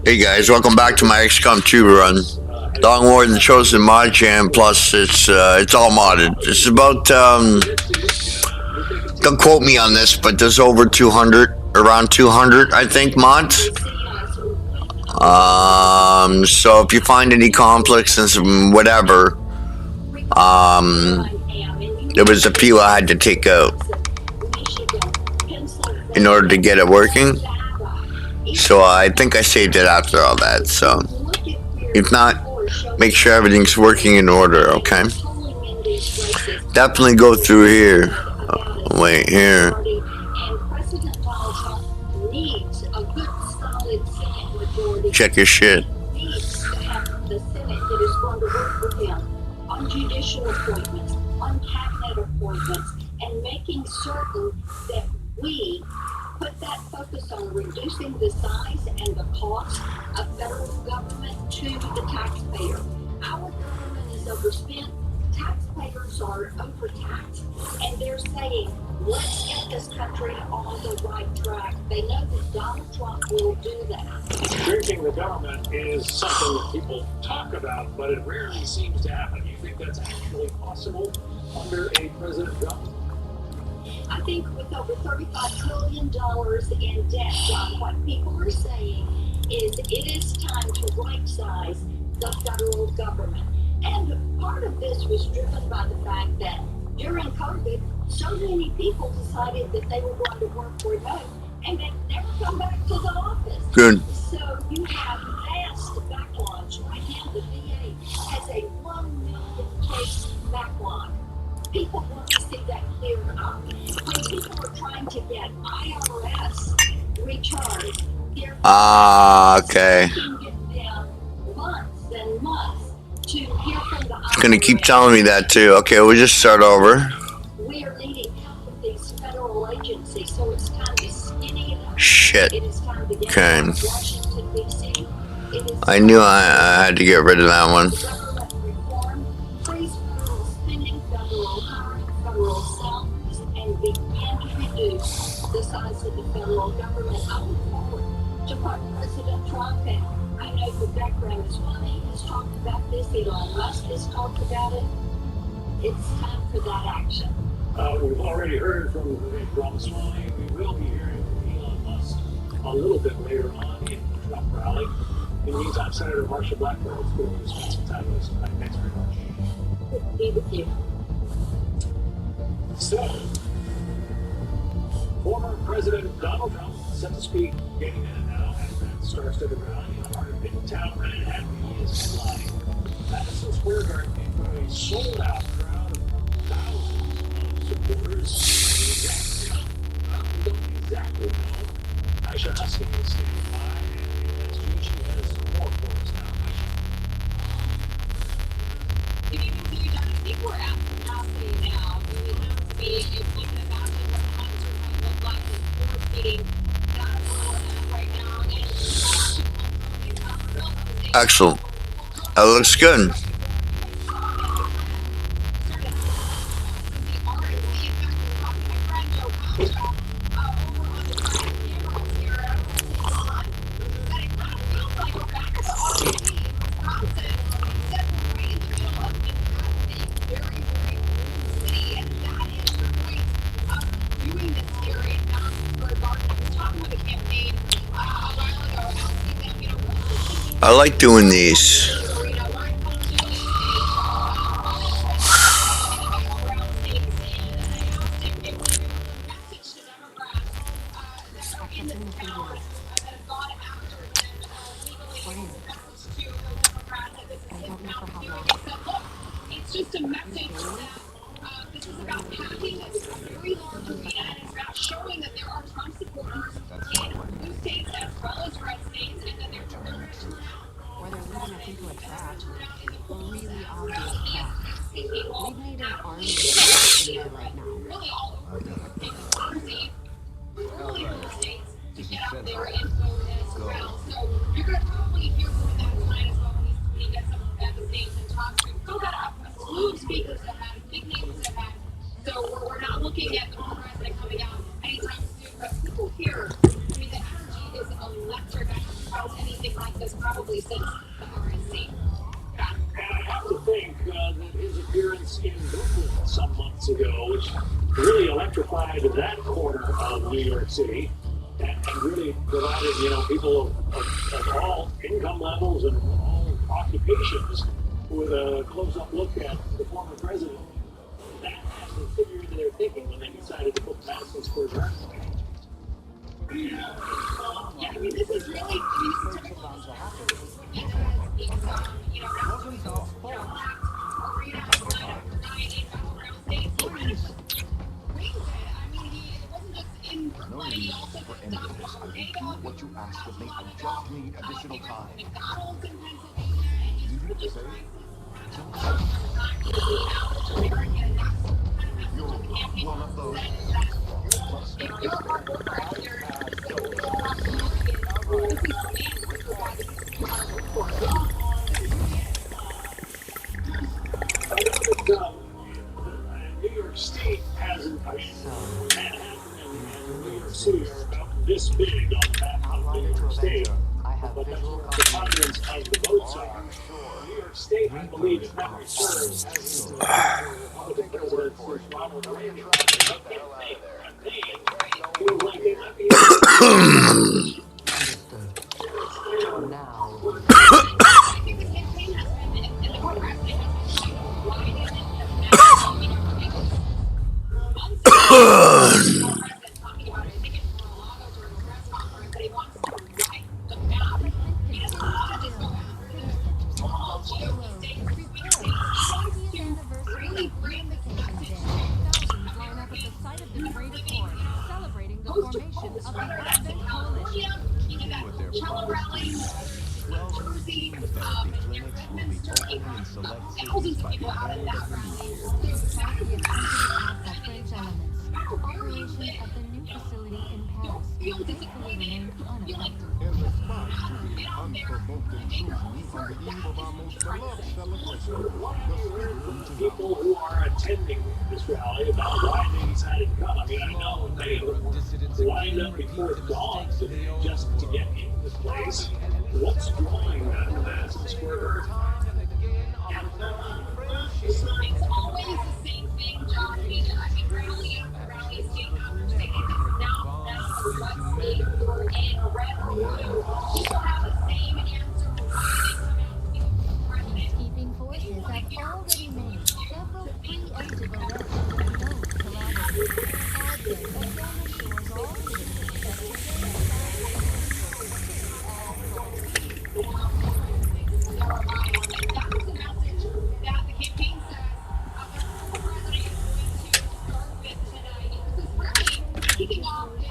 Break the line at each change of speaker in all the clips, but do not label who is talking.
Hey guys, welcome back to my XCOM 2 run. Long War and Chosen mod jam, plus it's all modded. It's about don't quote me on this, but there's over 200, around 200 I think mods. So if you find any conflicts and some whatever, there was a few I had to take out in order to get it working. So I think I saved it after all that. So if not, make sure everything's working in order, okay? Definitely go through here. Oh, wait, here. Check your shit.
On judicial appointments, on cabinet appointments, and making certain that we put that focus on reducing the size and the cost of federal government to the taxpayer. Our government is overspent, taxpayers are overtaxed, and they're saying, let's get this country on the right track. They know that Donald Trump will do that.
Shrinking the government is something that people talk about, but it rarely seems to happen. Do you think that's actually possible under a President Trump?
I think with over $35 billion in debt, John, what people are saying is it is time to right-size the federal government. And part of this was driven by the fact that during COVID, so many people decided that they were going to work remote, and they never come back to the office.
Good.
So you have vast backlogs. Right now, the VA has a 1 million case backlog. People want to see that cleared up. When people are trying to get IRS returns, they're
okay.
taking them months and months to hear from the IRS.
It's gonna keep telling me that too. Okay, we'll just start over.
We are needing help with these federal agencies, so it's time to skinny it up.
Shit.
It is time to get
Okay.
out of Washington, D.C.
I knew I had to get rid of that one.
Government reform, freeze federal spending, federal hiring, federal salaries, and begin to reduce the size of the federal government. I look forward to what President Trump, and I know the background is funny, has talked about this, Elon Musk has talked about it. It's time for that action.
We've already heard from Ramaswamy. We will be hearing from Elon Musk a little bit later on in the Trump rally. In the meantime, Senator Marsha Blackburn, it's good to spend some time with us tonight. Thanks very much.
Good to be with you.
So, former President Donald Trump set to speak getting in and now as that starts to the rally in the heart of Midtown Manhattan. He is headlining Madison Square Garden for a sold-out crowd of thousands of supporters. We don't exactly know. Aisha Husky is standing by, and she has more for us now.
Good evening to you, John. I think we're at capacity now. We have to be, if you can imagine what the concert might look like, is four seating. That's where we're at right now. And
Excellent. That looks good. I like doing these.
It's just a message that this is about packing a very large arena, and it's about showing that there are Trump supporters in blue states as well as red states, and that they're
Where they're leading us into a trap, a really obvious trap. We've made an army in there right now.
really all over the country, really blue states to get out there and vote as well. So you're going to probably hear more of that tonight as well when he gets up at the stage and talks. We've still got a slew of speakers ahead, big names ahead. So we're not looking at the president coming out anytime soon, but people here, I mean, the energy is electric. I haven't felt anything like this probably since the RNC. Yeah.
And I have to think that his appearance in Brooklyn some months ago, which really electrified that corner of New York City, and really provided, people of all income levels and all occupations with a close-up look at the former president. That has to figure into their thinking when they decided to put Madison Square Garden.
Yeah, I mean, this is really because it's,
Wasn't the fault.
arena night after night, 8 battleground states. He kind of wings it. I mean, it wasn't just in
No
Brooklyn, he
need
also
for
did
any
stuff
of this.
in
I will do
Orlando,
what you asked of me. I just need additional time.
McDonald's in Pennsylvania, and he's
Did you
just
say?
trying to time to the average American, and that's kind of
You're
mental campaign
one of those.
that if you're a hard worker out here, this is the man who provides you hard work for it.
I know that New York State hasn't, Manhattan and New York City are about this big on the map of New York State, but that's where the preponderance of the votes are. New York State, I believe, if memory serves, has the Republican president for Ronald Reagan. Feels like they might be
Understood. Now,
I think the campaign has been, and the Democrats, they have been riding in the map. Months ago, the president talking about it, I think it's Mar-a-Lago during a press conference, that he wants to ride the map. He doesn't want to just go after the small GOP states, swing states. He wants to really bring this message.
Thousands line up at the site of the Great Accord, celebrating the formation of the Advent Coalition.
He did that Coachella rally, Jersey,
clinics will be opening in select
thousands of people out in that rally. So that is
Of French elements. Operations at the new facility in Paris
feel
will
disappointed.
remain
Feel like
unaffected.
In response to the unprovoked intrusion on the eve of our most beloved celebration, the Speaker reaches
people who are attending this rally about why they decided to come. I mean, I know many of them lined up before dawn just to get into this place. What's drawing them to Madison Square Garden?
it's always the same thing, John. I mean, rally after rally, same conversation. Now that's let's see if we're in red or blue. People have the same answer for why they come out to be the president.
Peacekeeping forces have already made several preemptive arrests of known collaborators. Advent again assures all citizens that
Kicking off this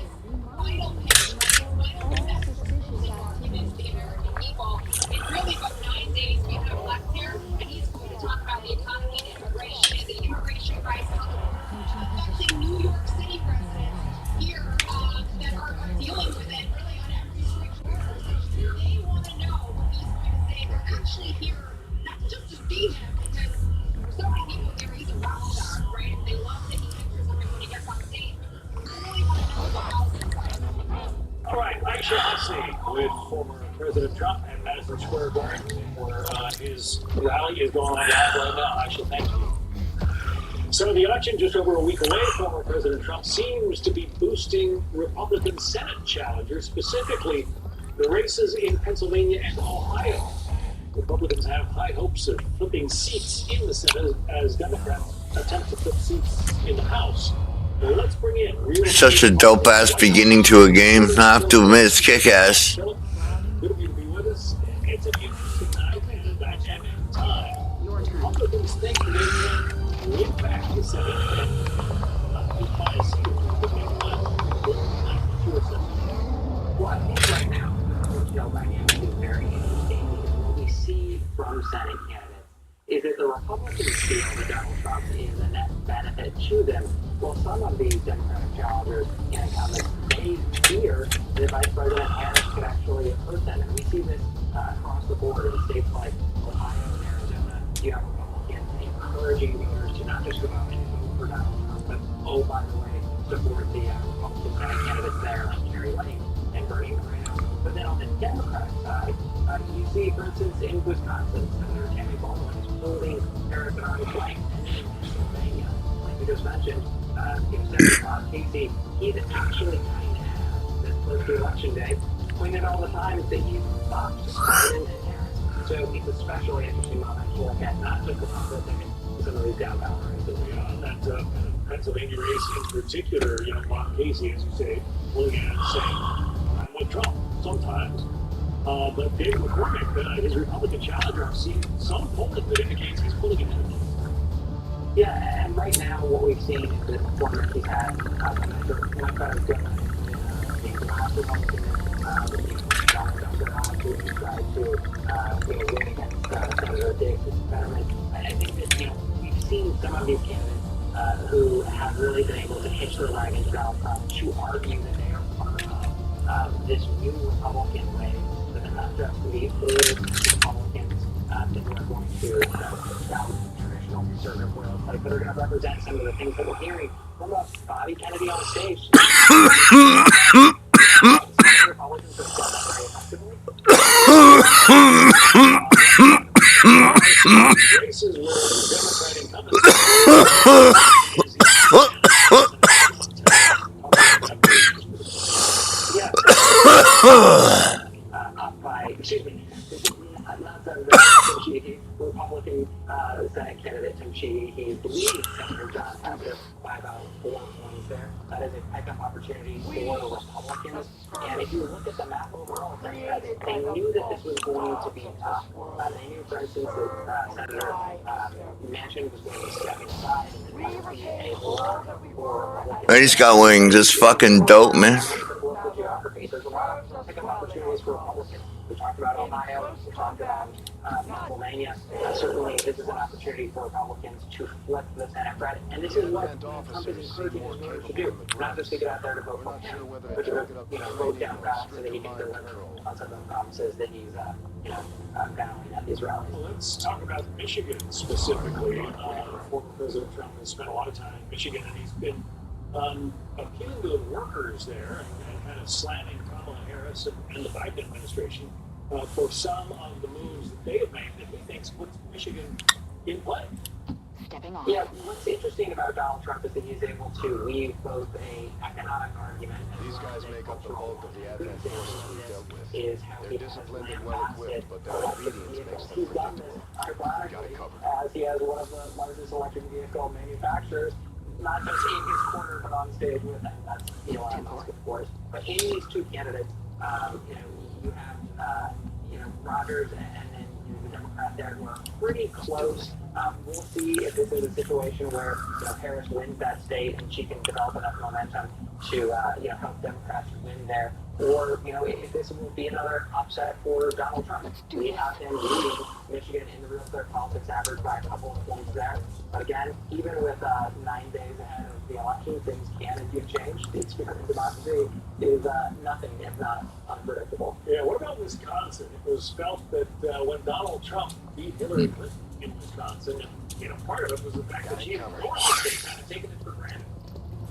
vital pitch, vital message to the American people. In really but 9 days we have left here, and he's going to talk about the economy and immigration and the immigration crisis affecting New York City residents here that are dealing with it really on every street corner. They want to know what he's going to say. They're actually here not just to see him, because for so many people here he's a rock star, right? If they love taking pictures of him when he gets on stage.
All right, I shall see with former President Trump at Madison Square Garden, where his rally is going on live right now. I shall thank you. So the election just over a week away, former President Trump seems to be boosting Republican Senate challengers, specifically the races in Pennsylvania and Ohio. Republicans have high hopes of flipping seats in the Senate as Democrats attempt to flip seats in the House. Well, let's bring in real
Such a dope ass beginning to a game. I have to admit, it's kick ass.
Good of you to be with us. It's an interesting night and a dynamic time. Republicans think they can win back the Senate and not just by a seat, but maybe not to a Senate.
Well, I think right now the political dynamic is very interesting because what we see from Senate candidates is that the Republicans feel that Donald Trump is a net benefit to them, while some of these Democratic challengers and incumbents, they fear that Vice President Harris could actually hurt them. And we see this across the board in states like Ohio and Arizona. You have Republicans encouraging voters to not just go out and vote for Donald Trump, by the way, support the Republican Senate candidates there, like LeRink and Bernie Moreno. But then on the Democratic side, you see, for instance, in Wisconsin, Senator Tammy Baldwin is holding Harris and I's flank. And then in Pennsylvania, like we just mentioned, Senator Bob Casey, he's actually kind of this close to election day, pointed all the time that he's boxed Biden and Harris. So it's especially interesting moment to look at, not just the top thing, some of these down ballot races.
Yeah, that Pennsylvania race in particular, Bob Casey, as you say, looking at it and saying, I'm with Trump sometimes. But David McCormick, his Republican challenger, I've seen some polling that indicates he's pulling him in.
Yeah, and right now what we've seen is that McCormick, he's had a measure much better good the last Republican, Donald Trump who tried to win against Senator Diggs' Fetterman. I think that, we've seen some of these candidates who have really been able to hitch their wagon to Donald Trump to argue that they are part of this new Republican wave, that they're not just the old Republicans that we're going to traditional conservative world, like that are going to represent some of the things that we're hearing from Bobby Kennedy on stage. Republicans have done that very effectively.
Races where the Democrat incumbent
up by, excuse me, not Senator Tim Sheehy, Republican Senate candidate Tim Sheehy. He leads Senator John Tester by about 4 points there. That is a pickup opportunity for the Republicans. And if you look at the map overall, they knew that this was going to be tough. They knew, for instance, that Senator Manchin was going to be stepping aside and be a block for Republicans.
I just got wings. It's fucking dope, man.
There's a lot of pickup opportunities for Republicans. We talked about Ohio, we talked about Pennsylvania. Certainly, this is an opportunity for Republicans to flip the Senate credit. And this is what Trump is encouraging his voters to do. Not just to get out there to vote for him, but to vote down ballot so that he can deliver on some of the promises that he's vowing at these rallies.
Well, let's talk about Michigan specifically. Former President Trump has spent a lot of time in Michigan, and he's been appealing to the workers there and kind of slamming Kamala Harris and the Biden administration for some of the moves that they have made that he thinks puts Michigan in play.
Yeah, what's interesting about Donald Trump is that he's able to weave both an economic argument and
These guys make up the bulk of the advent forces we've dealt with.
Is how
They're
he
disciplined and well equipped, but their obedience makes them
he's done this
predictable.
ironically as he has one of the largest electric vehicle manufacturers, not just in his corner but on stage with him. That's Elon Musk, of course. But in these two candidates, you have Rogers and then the Democrat there who are pretty close. We'll see if this is a situation where Harris wins that state and she can develop enough momentum to help Democrats win there, or if this will be another upset for Donald Trump. We have him leading Michigan in the real clear politics average by a couple of points there. But again, even with 9 days ahead of the election, things can and do change. The experience of democracy is nothing if not unpredictable.
Yeah, what about Wisconsin? It was felt that when Donald Trump beat Hillary Clinton in Wisconsin, and part of it was the fact that she had grown the state, kind of taken it for granted.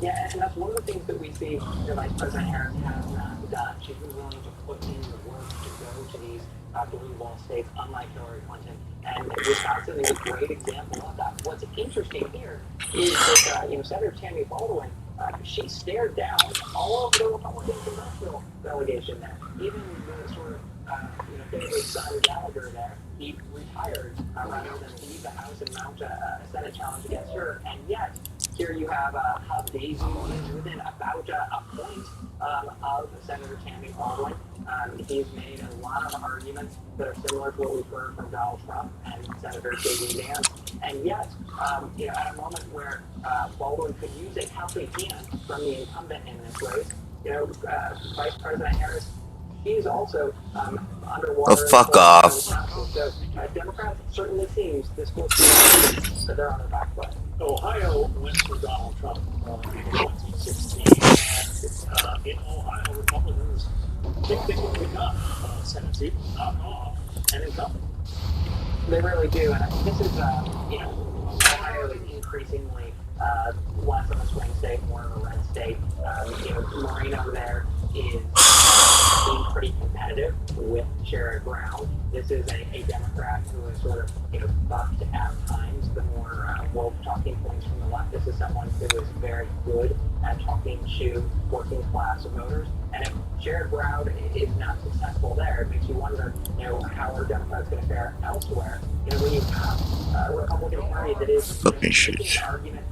Yeah, and that's one of the things that we see Vice President Harris has not done. She's been willing to put in the work to go to these blue wall states, unlike Hillary Clinton. And Wisconsin is a great example of that. What's interesting here is that Senator Tammy Baldwin, she stared down all of the Republican congressional delegation there. Even the sort of Daybreak son Gallagher there, he retired rather than leave the House and mount a Senate challenge against her. And yet, here you have Hub Daisy within about a point of Senator Tammy Baldwin. He's made a lot of arguments that are similar to what we've heard from Donald Trump and Senator J.D. Vance. And yet, at a moment where Baldwin could use a helping hand from the incumbent in this race, Vice President Harris, he's also underwater.
Oh, fuck off.
So Democrats certainly seems this will be that they're on their back foot.
Ohio went for Donald Trump in 2016. In Ohio, Republicans think they can pick up Senate seat, knock off, and incumbent.
They really do, and this is, Ohio is increasingly less of a swing state, more of a red state. Moreno there is being pretty competitive with Sherrod Brown. This is a Democrat who is sort of bucked at times the more woke talking points from the left. This is someone who is very good at talking to working class voters. And if Sherrod Brown is not successful there, it makes you wonder, how are Democrats going to fare elsewhere? When you have a Republican Party that is making an argument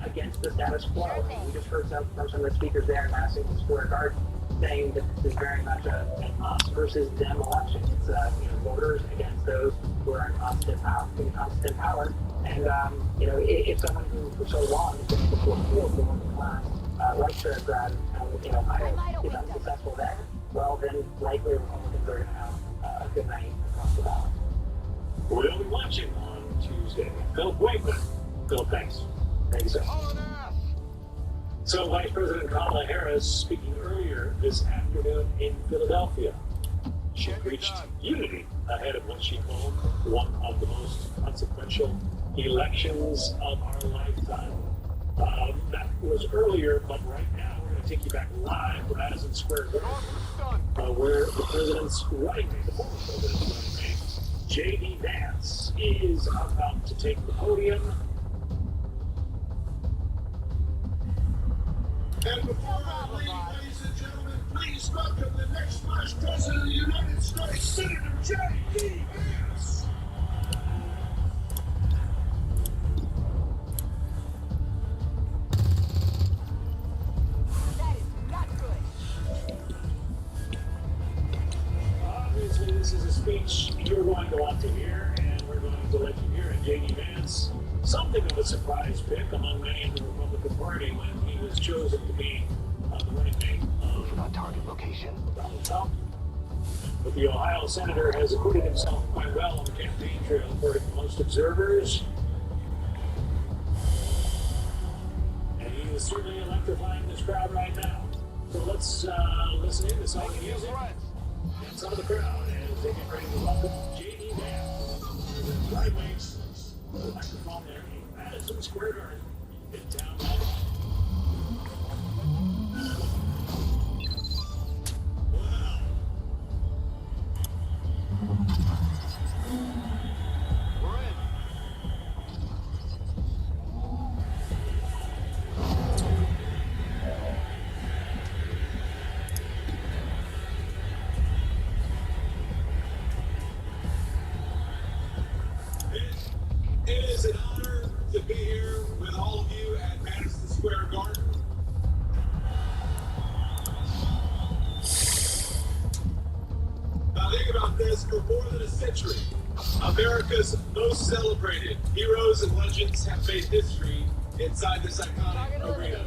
against the status quo. We just heard from some of the speakers there in Madison Square Garden saying that this is very much an us versus them election. It's voters against those who are in constant power. And if someone who for so long has been able to appeal to working class, like Sherrod Brown, is unsuccessful there, well then likely Republicans are going to have a good night across the ballot.
We'll be watching on Tuesday. Phil Wakeman. Phil, thanks.
Thank you, sir.
So, Vice President Kamala Harris speaking earlier this afternoon in Philadelphia. She preached unity ahead of what she called one of the most consequential elections of our lifetime. That was earlier, but right now we're going to take you back live to Madison Square Garden, where the president's running mate, the former president's running mate, J.D. Vance, is about to take the podium.
And before I leave, ladies and gentlemen, please welcome the next Vice President of the United States, Senator J.D. Vance.
That is not good.
Obviously, this is a speech you're going to want to hear, and we're going to let you hear it. J.D. Vance, something of a surprise pick among many in the Republican Party when he was chosen to be the running mate of
target location.
Donald Trump. But the Ohio senator has acquitted himself quite well on the campaign trail, according to most observers. And he is certainly electrifying this crowd right now. So let's listen in to some of the music and some of the crowd as they get ready to welcome J.D. Vance. Right wings, the microphone there in Madison Square Garden in downtown.
It is an honor to be here with all of you at Madison Square Garden. Now think about this, for more than a century, America's most celebrated heroes and legends have made history inside this iconic arena.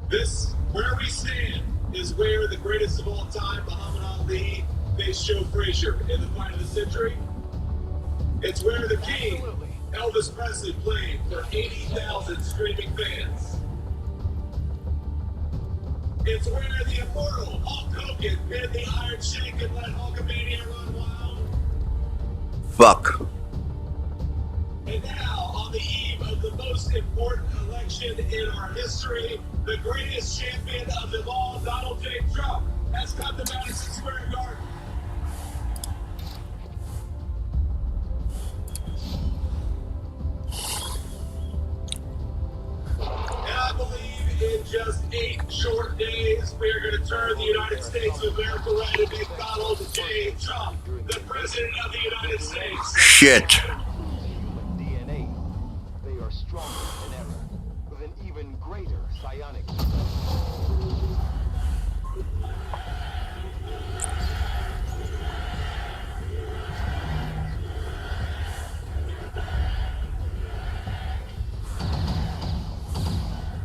This, where we stand, is where the greatest of all time, Muhammad Ali, faced Joe Frazier in the fight of the century. It's where the King, Elvis Presley, played for 80,000 screaming fans. It's where the immortal Hulk Hogan pinned the Iron Sheik and let Hulkamania run wild.
Fuck.
And now, on the eve of the most important election in our history, the greatest champion of them all, Donald J. Trump, has come to Madison Square Garden. In just 8 short days, we are going to turn the United States of America around and make Donald J. Trump the President of the United States.
Shit.
DNA. They are stronger than ever, with an even greater psionic.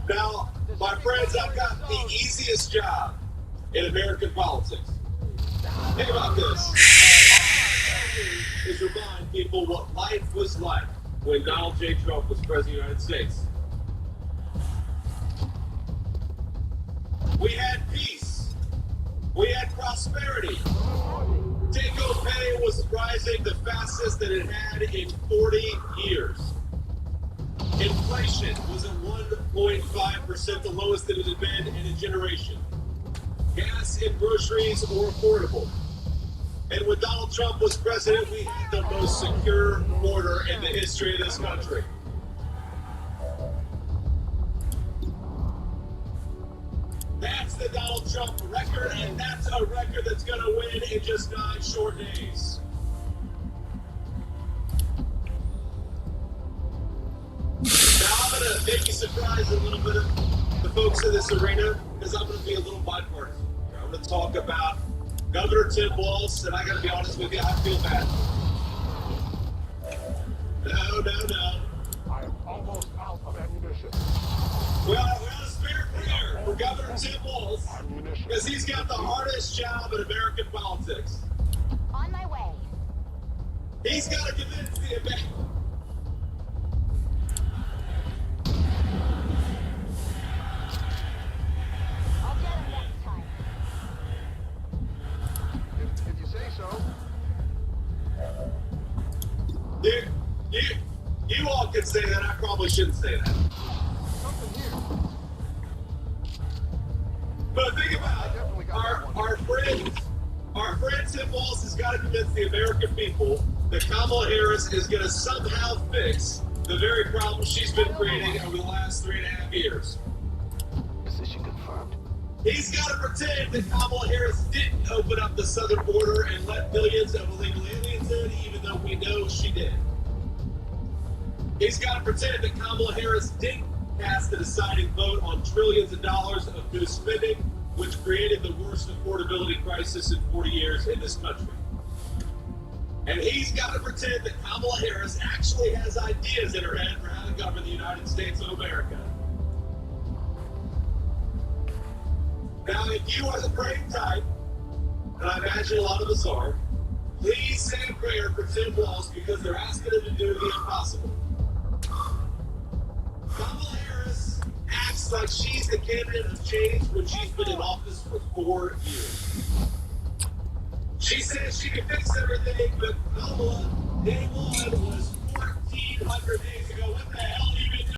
Now, my friends, I've got the easiest job in American politics. Think about this. Is remind people what life was like when Donald J. Trump was President of the United States. We had peace. We had prosperity. Take-home pay was rising the fastest that it had in 40 years. Inflation was at 1.5%, the lowest that it had been in a generation. Gas and groceries were affordable. And when Donald Trump was president, we had the most secure border in the history of this country. That's the Donald Trump record, and that's a record that's going to win in just 9 short days. Now I'm going to make you surprise a little bit of the folks in this arena, because I'm going to be a little bipartisan. I'm going to talk about Governor Tim Walz, and I got to be honest with you, I feel bad. No.
I am almost out of ammunition.
Well, spare prayer for Governor Tim Walz,
Ammunition.
because he's got the hardest job in American politics.
On my way.
He's got to convince the American.
I'll get him next time.
If you say so.
You all can say that. I probably shouldn't say that.
Something here.
But think about it. Our friend Tim Walz has got to convince the American people that Kamala Harris is going to somehow fix the very problem she's been creating over the last 3.5 years.
Position confirmed.
He's got to pretend that Kamala Harris didn't open up the southern border and let millions of illegal aliens in, even though we know she did. He's got to pretend that Kamala Harris didn't cast the deciding vote on trillions of dollars of new spending, which created the worst affordability crisis in 40 years in this country. And he's got to pretend that Kamala Harris actually has ideas in her head for how to govern the United States of America. Now, if you are the praying type, and I imagine a lot of us are, please say a prayer for Tim Walz, because they're asking him to do the impossible. Kamala Harris acts like she's the candidate of change when she's been in office for 4 years. She says she can fix everything, but Kamala, day one was 1,400 days ago. What the hell